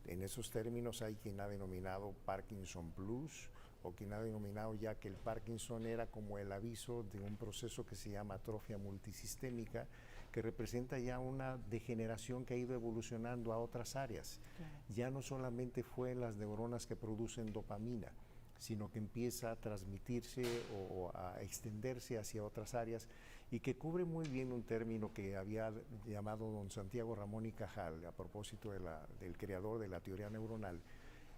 S5: En esos términos hay quien ha denominado Parkinson Plus, o quien ha denominado ya que el Parkinson era como el aviso de un proceso que se llama atrofia multisistémica, que representa ya una degeneración que ha ido evolucionando a otras áreas.
S1: Claro.
S5: Ya no solamente fue las neuronas que producen dopamina, sino que empieza a transmitirse o a extenderse hacia otras áreas, y que cubre muy bien un término que había llamado don Santiago Ramón y Cajal, a propósito del creador de la teoría neuronal.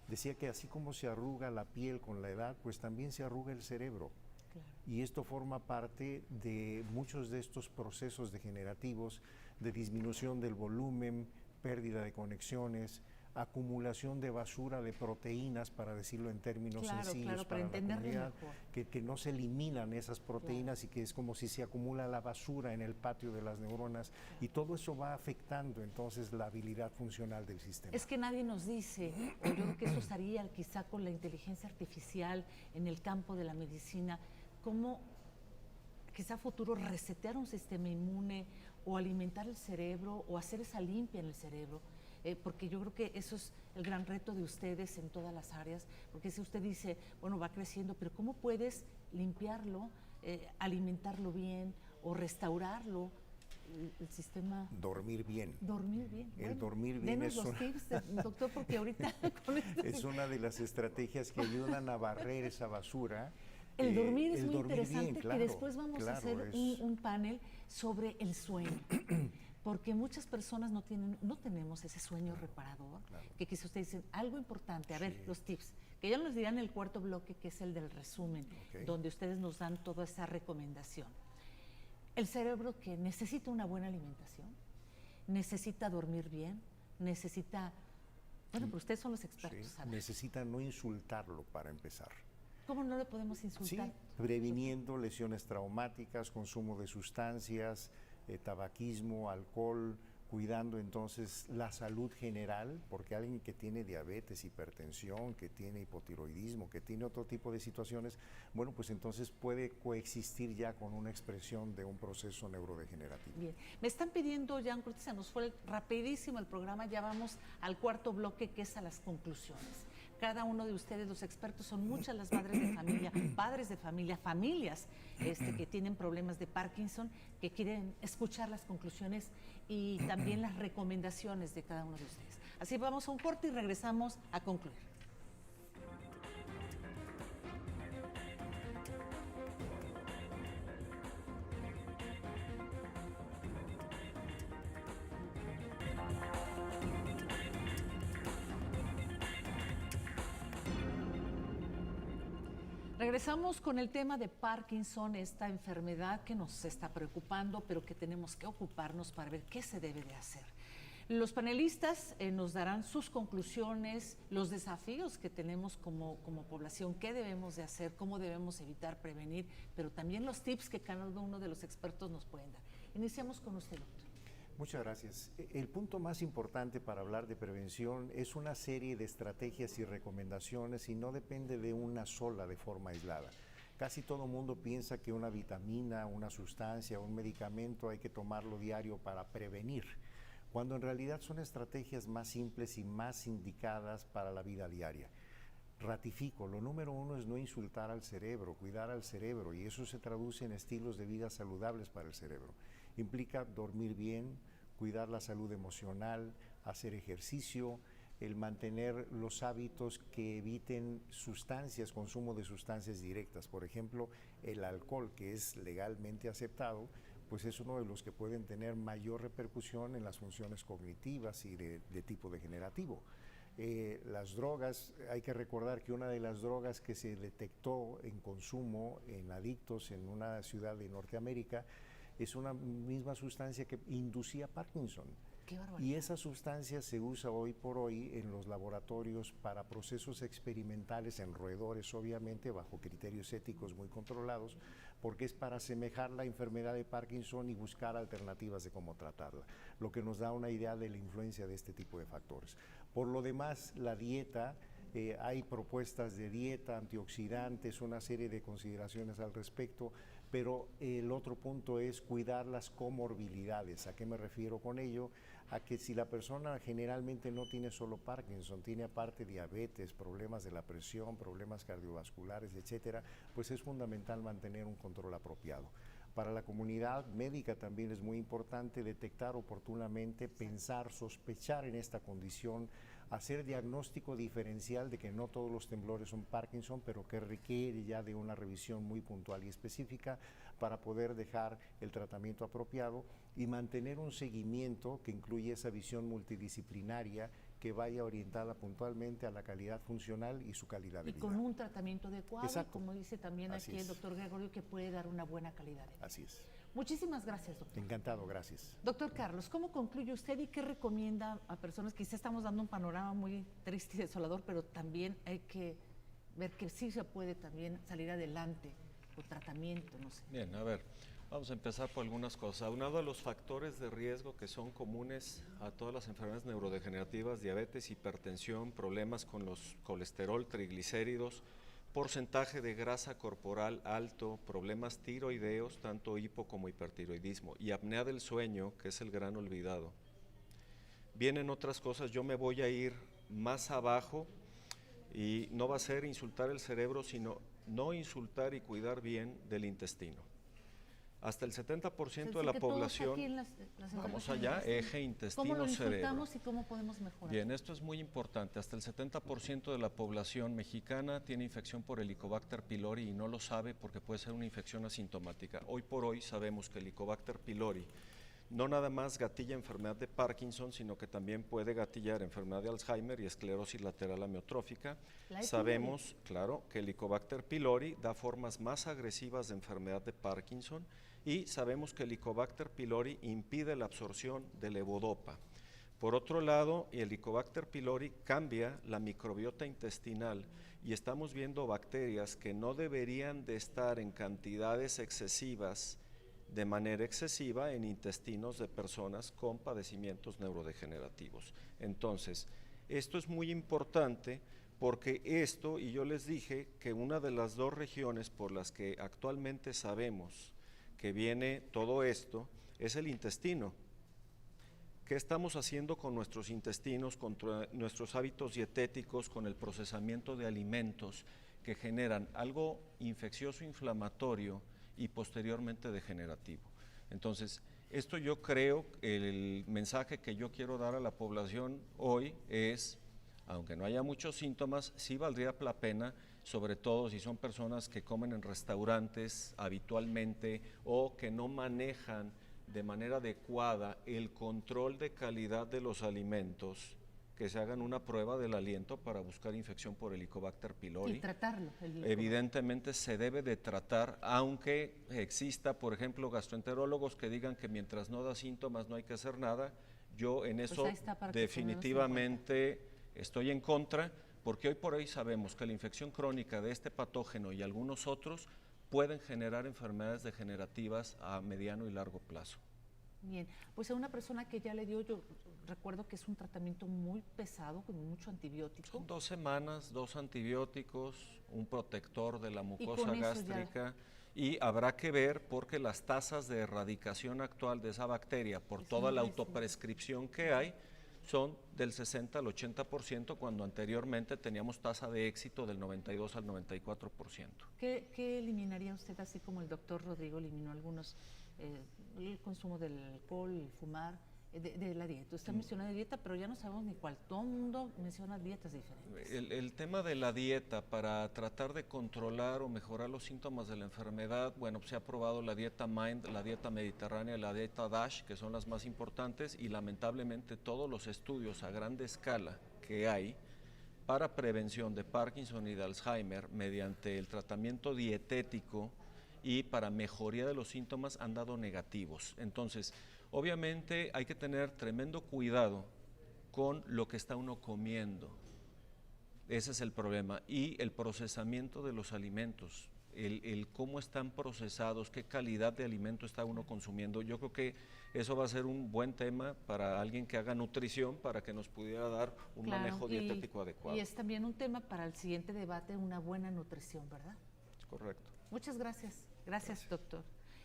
S5: Decía que así como se arruga la piel con la edad, pues también se arruga el cerebro.
S1: Claro.
S5: Y esto forma parte de muchos de estos procesos degenerativos de disminución del volumen, pérdida de conexiones, acumulación de basura de proteínas, para decirlo en términos
S1: Claro,
S5: sencillos,
S1: claro, para
S5: la
S1: entenderlo
S5: comunidad,
S1: mejor.
S5: que no se eliminan esas proteínas, y que es como si se acumula la basura en el patio de las neuronas, y todo eso va afectando entonces la habilidad funcional del sistema.
S1: Es que nadie nos dice, o yo creo que eso estaría quizá con la inteligencia artificial en el campo de la medicina, cómo quizá a futuro resetear un sistema inmune o alimentar el cerebro o hacer esa limpia en el cerebro. Porque yo creo que eso es el gran reto de ustedes en todas las áreas, porque si usted dice, bueno, va creciendo, pero ¿cómo puedes limpiarlo, alimentarlo bien o restaurarlo, el sistema?
S5: Dormir bien.
S1: Dormir bien.
S5: El
S1: Bueno,
S5: dormir bien
S1: denos
S5: es
S1: los tips, doctor, porque ahorita con esto
S5: Es una de las estrategias que ayudan a barrer esa basura.
S1: el dormir es
S5: el
S1: muy
S5: dormir
S1: interesante,
S5: bien, claro,
S1: que después vamos a
S5: claro,
S1: hacer
S5: es-
S1: un panel sobre el sueño. Porque muchas personas no tenemos ese sueño reparador, que quizás ustedes dicen algo importante. A ver,
S5: Sí.
S1: los tips, que ya nos dirán en el cuarto bloque, que es el del resumen,
S5: Ok.
S1: donde ustedes nos dan toda esa recomendación. El cerebro que necesita una buena alimentación, necesita dormir bien, necesita... Bueno, pero ustedes son los
S5: Sí,
S1: expertos, ¿saben?
S5: necesita no insultarlo para empezar.
S1: ¿Cómo no le podemos
S5: Sí,
S1: insultar?
S5: previniendo lesiones traumáticas, consumo de sustancias, tabaquismo, alcohol, cuidando entonces la salud general, porque alguien que tiene diabetes, hipertensión, que tiene hipotiroidismo, que tiene otro tipo de situaciones, bueno, pues entonces puede coexistir ya con una expresión de un proceso neurodegenerativo.
S1: Bien, me están pidiendo, Jean Cortés, se nos fue rapidísimo el programa, ya vamos al cuarto bloque, que es a las conclusiones. Cada uno de ustedes, los expertos, son muchas las madres de familia, padres de familia, familias que tienen problemas de Parkinson, que quieren escuchar las conclusiones y también las recomendaciones de cada uno de ustedes. Así vamos a un corte y regresamos a concluir. Regresamos con el tema de Parkinson, esta enfermedad que nos está preocupando, pero que tenemos que ocuparnos para ver qué se debe de hacer. Los panelistas nos darán sus conclusiones, los desafíos que tenemos como población, qué debemos de hacer, cómo debemos evitar, prevenir, pero también los tips que cada uno de los expertos nos pueden dar. Iniciamos con usted, doctor.
S5: Muchas gracias. El punto más importante para hablar de prevención es una serie de estrategias y recomendaciones y no depende de una sola de forma aislada. Casi todo mundo piensa que una vitamina, una sustancia, un medicamento hay que tomarlo diario para prevenir, cuando en realidad son estrategias más simples y más indicadas para la vida diaria. Ratifico, lo número uno es no insultar al cerebro, cuidar al cerebro, y eso se traduce en estilos de vida saludables para el cerebro. Implica dormir bien, cuidar la salud emocional, hacer ejercicio, el mantener los hábitos que eviten sustancias, consumo de sustancias directas. Por ejemplo, el alcohol, que es legalmente aceptado, pues es uno de los que pueden tener mayor repercusión en las funciones cognitivas y de tipo degenerativo. Las drogas, hay que recordar que una de las drogas que se detectó en consumo en adictos en una ciudad de Norteamérica es una misma sustancia que inducía Parkinson.
S1: Qué barbaridad.
S5: Y esa sustancia se usa hoy por hoy en los laboratorios para procesos experimentales en roedores, obviamente bajo criterios éticos muy controlados, porque es para asemejar la enfermedad de Parkinson y buscar alternativas de cómo tratarla, lo que nos da una idea de la influencia de este tipo de factores. Por lo demás, la dieta, hay propuestas de dieta, antioxidantes, una serie de consideraciones al respecto, pero el otro punto es cuidar las comorbilidades. ¿A qué me refiero con ello? A que si la persona generalmente no tiene solo Parkinson, tiene aparte diabetes, problemas de la presión, problemas cardiovasculares, etcétera, pues es fundamental mantener un control apropiado. Para la comunidad médica también es muy importante detectar oportunamente, pensar, sospechar en esta condición, hacer diagnóstico diferencial de que no todos los temblores son Parkinson, pero que requiere ya de una revisión muy puntual y específica para poder dejar el tratamiento apropiado y mantener un seguimiento que incluye esa visión multidisciplinaria que vaya orientada puntualmente a la calidad funcional y su calidad de vida.
S1: Y con un tratamiento adecuado,
S5: Exacto.
S1: como dice también
S5: Así
S1: aquí el
S5: es.
S1: doctor Gregorio, que puede dar una buena calidad de vida.
S5: Así es.
S1: Muchísimas gracias, doctor.
S5: Encantado, gracias.
S1: Doctor Carlos, ¿cómo concluye usted y qué recomienda a personas que quizá estamos dando un panorama muy triste y desolador, pero también hay que ver que sí se puede también salir adelante con tratamiento, no sé?
S2: Bien, a ver, vamos a empezar por algunas cosas. Aunado a los factores de riesgo que son comunes a todas las enfermedades neurodegenerativas, diabetes, hipertensión, problemas con los colesterol, triglicéridos, porcentaje de grasa corporal alto, problemas tiroideos, tanto hipo como hipertiroidismo, y apnea del sueño, que es el gran olvidado. Vienen otras cosas, yo me voy a ir más abajo y no va a ser insultar el cerebro, sino no insultar y cuidar bien del intestino. Hasta el 70% de la población, vamos allá, eje
S1: ¿Cómo lo
S2: intestino-cerebro.
S1: insultamos y cómo podemos mejorar?
S2: Bien, esto es muy importante. Hasta el 70% de la población mexicana tiene infección por Helicobacter pylori y no lo sabe porque puede ser una infección asintomática. Hoy por hoy sabemos que Helicobacter pylori no nada más gatilla enfermedad de Parkinson, sino que también puede gatillar enfermedad de Alzheimer y esclerosis lateral amiotrófica. Sabemos, claro, que Helicobacter pylori da formas más agresivas de enfermedad de Parkinson y sabemos que Helicobacter pylori impide la absorción de levodopa. Por otro lado, el Helicobacter pylori cambia la microbiota intestinal y estamos viendo bacterias que no deberían de estar en cantidades excesivas de manera excesiva en intestinos de personas con padecimientos neurodegenerativos. Entonces, esto es muy importante porque esto, y yo les dije que una de las dos regiones por las que actualmente sabemos que viene todo esto es el intestino. ¿Qué estamos haciendo con nuestros intestinos, con nuestros hábitos dietéticos, con el procesamiento de alimentos que generan algo infeccioso, inflamatorio y posteriormente degenerativo? Entonces, esto yo creo, el mensaje que yo quiero dar a la población hoy es, aunque no haya muchos síntomas, sí valdría la pena, sobre todo si son personas que comen en restaurantes habitualmente o que no manejan de manera adecuada el control de calidad de los alimentos, que se hagan una prueba del aliento para buscar infección por Helicobacter pylori.
S1: Y tratarlo.
S2: Evidentemente se debe de tratar, aunque exista, por ejemplo, gastroenterólogos que digan que mientras no da síntomas no hay que hacer nada. Yo en eso definitivamente estoy en contra, porque hoy por hoy sabemos que la infección crónica de este patógeno y algunos otros pueden generar enfermedades degenerativas a mediano y largo plazo.
S1: Bien, pues a una persona que ya le dio, yo recuerdo que es un tratamiento muy pesado, con mucho antibiótico.
S2: Son 2 semanas, 2 antibióticos, un protector de la mucosa gástrica, y habrá que ver porque las tasas de erradicación actual de esa bacteria por toda la autoprescripción que hay son del 60 al 80%, cuando anteriormente teníamos tasa de éxito del 92 al 94%.
S1: ¿Qué eliminaría usted, así como el doctor Rodrigo eliminó algunos, el consumo del alcohol, el fumar, de la dieta? Usted menciona de dieta, pero ya no sabemos ni cuál. Todo el mundo menciona dietas diferentes.
S2: El tema de la dieta para tratar de controlar o mejorar los síntomas de la enfermedad, bueno, se ha probado la dieta MIND, la dieta mediterránea, la dieta DASH, que son las más importantes, y lamentablemente todos los estudios a grande escala que hay para prevención de Parkinson y de Alzheimer mediante el tratamiento dietético y para mejoría de los síntomas han dado negativos. Entonces, obviamente hay que tener tremendo cuidado con lo que está uno comiendo. Ese es el problema. Y el procesamiento de los alimentos, el cómo están procesados, qué calidad de alimento está uno consumiendo. Yo creo que eso va a ser un buen tema para alguien que haga nutrición, para que nos pudiera dar un manejo dietético adecuado.
S1: Y es también un tema para el siguiente debate, una buena nutrición, ¿verdad?
S2: Correcto.
S1: Muchas gracias. Gracias, doctor.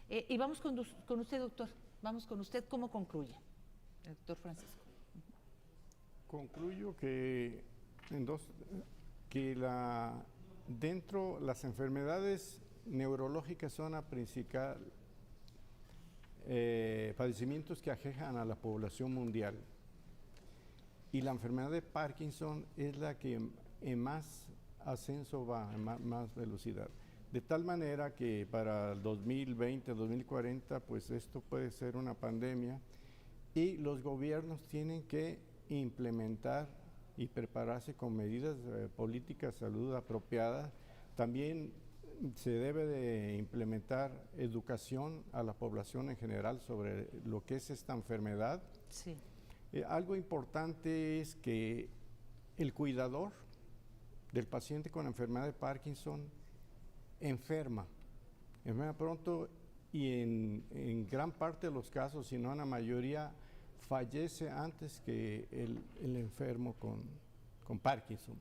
S1: Y vamos con usted, doctor. Vamos con usted. ¿Cómo concluye, doctor Francisco?
S3: Concluyo que dentro las enfermedades neurológicas son la principal padecimientos que aquejan a la población mundial, y la enfermedad de Parkinson es la que en más ascenso va, en más velocidad, de tal manera que para el 2020, 2040, pues esto puede ser una pandemia, y los gobiernos tienen que implementar y prepararse con medidas políticas de salud apropiadas. También se debe de implementar educación a la población en general sobre lo que es esta enfermedad.
S1: Sí.
S3: Algo importante es que el cuidador del paciente con enfermedad de Parkinson enferma pronto, y en gran parte de los casos, si no en la mayoría, fallece antes que el enfermo con Parkinson.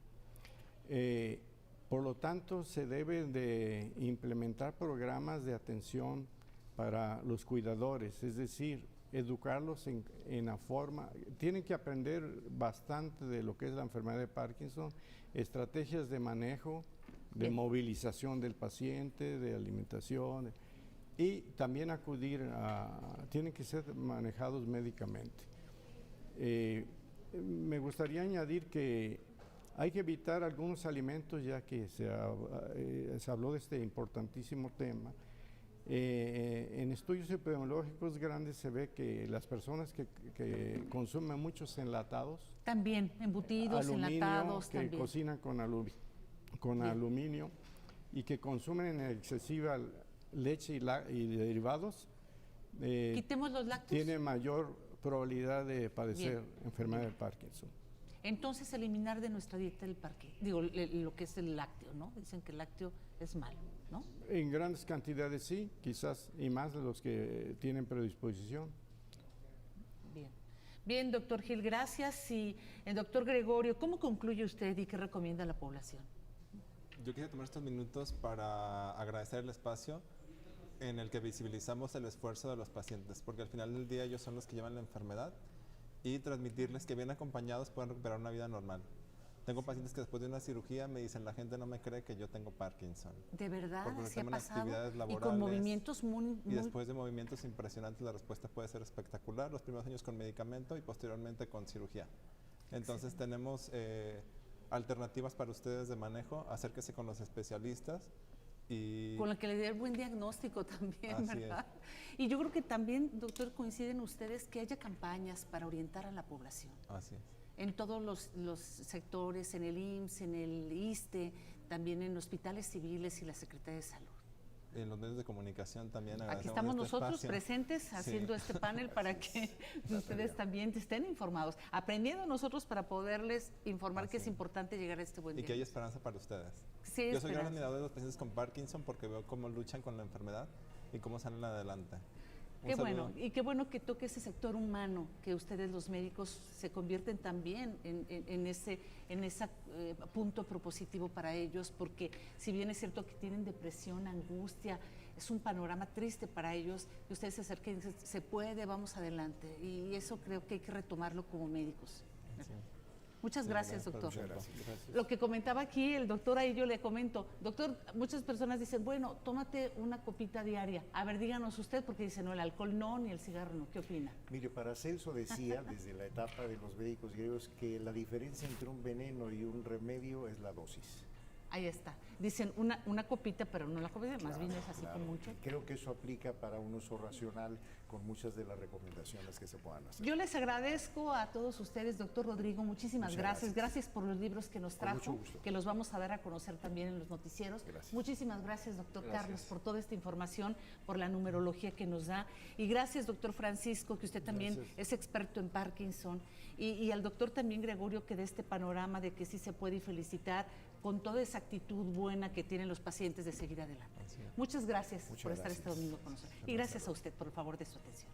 S3: Por lo tanto, se deben de implementar programas de atención para los cuidadores, es decir, educarlos en la forma, tienen que aprender bastante de lo que es la enfermedad de Parkinson, estrategias de manejo, de movilización del paciente, de alimentación, y también tienen que ser manejados médicamente. Me gustaría añadir que hay que evitar algunos alimentos, ya que se habló de este importantísimo tema. En estudios epidemiológicos grandes se ve que las personas que consumen muchos enlatados,
S1: también embutidos, enlatados,
S3: que
S1: también
S3: cocinan con aluminio, y que consumen en excesiva leche y derivados,
S1: quitemos los lácteos.
S3: tienen mayor probabilidad de padecer enfermedad de Parkinson.
S1: entonces eliminar de nuestra dieta el lo que es el lácteo, ¿no? Dicen que el lácteo es malo, ¿no?
S3: En grandes cantidades sí, quizás, y más de los que tienen predisposición.
S1: Bien. Bien, doctor Gil, gracias. Y el doctor Gregorio, ¿cómo concluye usted y qué recomienda a la población?
S4: Yo quisiera tomar estos minutos para agradecer el espacio en el que visibilizamos el esfuerzo de los pacientes, porque al final del día ellos son los que llevan la enfermedad, y transmitirles que bien acompañados pueden recuperar una vida normal. Tengo pacientes que después de una cirugía me dicen, la gente no me cree que yo tengo Parkinson.
S1: ¿De verdad?
S4: Porque
S1: ¿Así ha
S4: retoman
S1: pasado?
S4: actividades
S1: Y
S4: laborales,
S1: con movimientos muy...
S4: y después de movimientos impresionantes la respuesta puede ser espectacular, los primeros años con medicamento y posteriormente con cirugía. Entonces tenemos alternativas para ustedes de manejo, acérquese con los especialistas. Y
S1: con la que le dé el buen diagnóstico también,
S4: Así
S1: ¿verdad? Y yo creo que también, doctor, coinciden ustedes que haya campañas para orientar a la población.
S4: así es.
S1: En todos los sectores, en el IMSS, en el ISSSTE, también en hospitales civiles y la Secretaría de Salud.
S4: En los medios de comunicación también
S1: Aquí
S4: agradecemos
S1: estamos
S4: este
S1: nosotros
S4: espacio.
S1: presentes
S4: Sí.
S1: haciendo este panel para que ustedes también estén informados, aprendiendo nosotros para poderles informar que es
S4: Así es.
S1: importante llegar a este buen
S4: Y
S1: día.
S4: que hay esperanza para ustedes.
S1: Sí,
S4: Yo soy gran
S1: esperanza.
S4: admirador de los pacientes con Parkinson porque veo cómo luchan con la enfermedad y cómo salen adelante. Un
S1: Qué
S4: saludo.
S1: bueno, y qué bueno que toque ese sector humano, que ustedes los médicos se convierten también en ese punto propositivo para ellos, porque si bien es cierto que tienen depresión, angustia, es un panorama triste para ellos, y ustedes se acerquen y dicen, se puede, vamos adelante, y eso creo que hay que retomarlo como médicos.
S4: Sí.
S1: Muchas
S4: Sí,
S1: gracias,
S4: por el
S1: doctor.
S4: tiempo.
S3: Gracias.
S1: Lo que comentaba aquí el doctor, ahí yo le comento, doctor, muchas personas dicen, bueno, tómate una copita diaria. A ver, díganos usted, porque dice, no, el alcohol no, ni el cigarro no. ¿Qué opina?
S5: Mire, Paracelso decía desde la etapa de los médicos griegos que la diferencia entre un veneno y un remedio es la dosis.
S1: Ahí está. Dicen una copita, pero no la copita, más bien es así
S5: Claro.
S1: con mucho.
S5: Creo que eso aplica para un uso racional con muchas de las recomendaciones que se puedan hacer.
S1: Yo les agradezco a todos ustedes, doctor Rodrigo, muchísimas
S5: Muchas
S1: gracias.
S5: gracias.
S1: Gracias por los libros que nos
S5: Con mucho
S1: trajo,
S5: gusto.
S1: que los vamos a dar a conocer también en los noticieros.
S5: Gracias.
S1: Muchísimas gracias, doctor
S2: Gracias.
S1: Carlos, por toda esta información, por la numerología que nos da. Y gracias, doctor Francisco, que usted también
S3: Gracias.
S1: es experto en Parkinson. Y al doctor también Gregorio, que de este panorama de que sí se puede, y felicitar con toda esa actitud buena que tienen los pacientes de seguir adelante.
S4: Así es.
S1: Muchas gracias
S5: Muchas
S1: por estar este
S5: gracias.
S1: domingo con nosotros. Y gracias a usted por el favor de su atención.